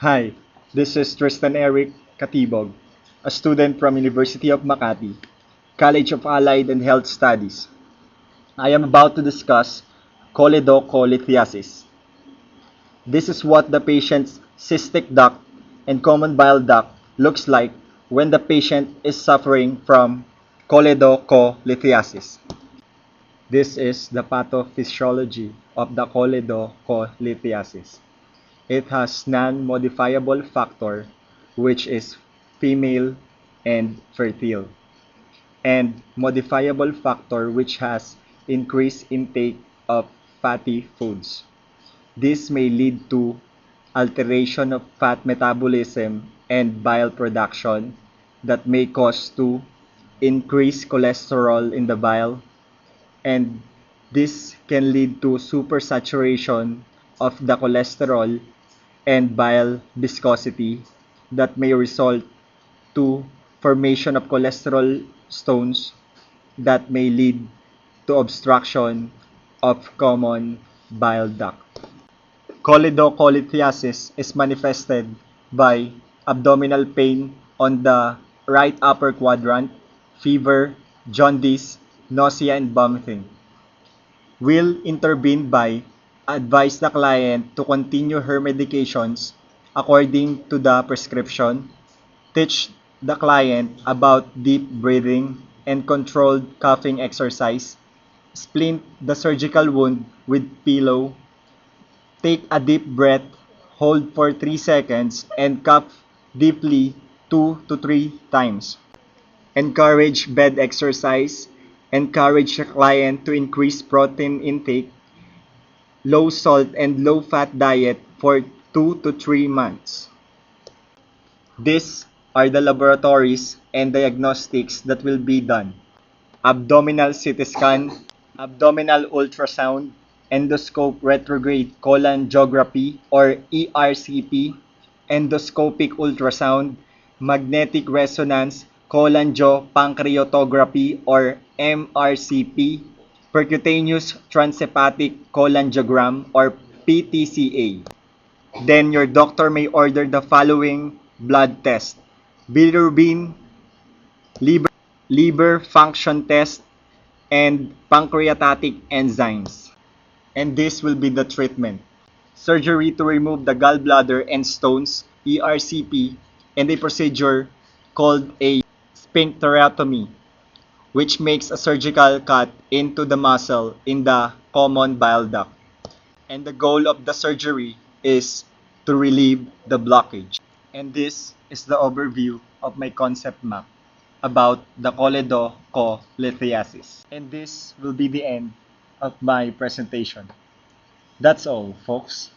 Hi, this is Tristan Eric Katibog, a student from University of Makati, College of Allied and Health Studies. I am about to discuss choledocholithiasis. This is what the patient's cystic duct and common bile duct looks like when the patient is suffering from choledocholithiasis. This is the pathophysiology of the choledocholithiasis. It has non-modifiable factor which is female and fertile, and modifiable factor which has increased intake of fatty foods. This may lead to alteration of fat metabolism and bile production that may cause to increase cholesterol in the bile, and this can lead to supersaturation of the cholesterol and bile viscosity that may result to formation of cholesterol stones that may lead to obstruction of common bile duct. Choledocholithiasis is manifested by abdominal pain on the right upper quadrant, fever, jaundice, nausea, and vomiting. Will intervene by advise the client to continue her medications according to the prescription, teach the client about deep breathing and controlled coughing exercise, splint the surgical wound with pillow, take a deep breath, hold for 3 seconds, and cough deeply 2 to 3 times. Encourage bed exercise, encourage the client to increase protein intake, low salt and low fat diet for 2 to 3 months. These are the laboratories and diagnostics that will be done: abdominal CT scan, abdominal ultrasound, endoscope retrograde cholangiography or ERCP, endoscopic ultrasound, magnetic resonance cholangiopancreatography or MRCP, percutaneous transhepatic cholangiogram or PTCA. Then your doctor may order the following blood test: bilirubin, liver function test, and pancreatic enzymes. And this will be the treatment: surgery to remove the gallbladder and stones, ERCP, and a procedure called a sphincterotomy, which makes a surgical cut into the muscle in the common bile duct. And the goal of the surgery is to relieve the blockage. And this is the overview of my concept map about the choledocholithiasis. And this will be the end of my presentation. That's all, folks.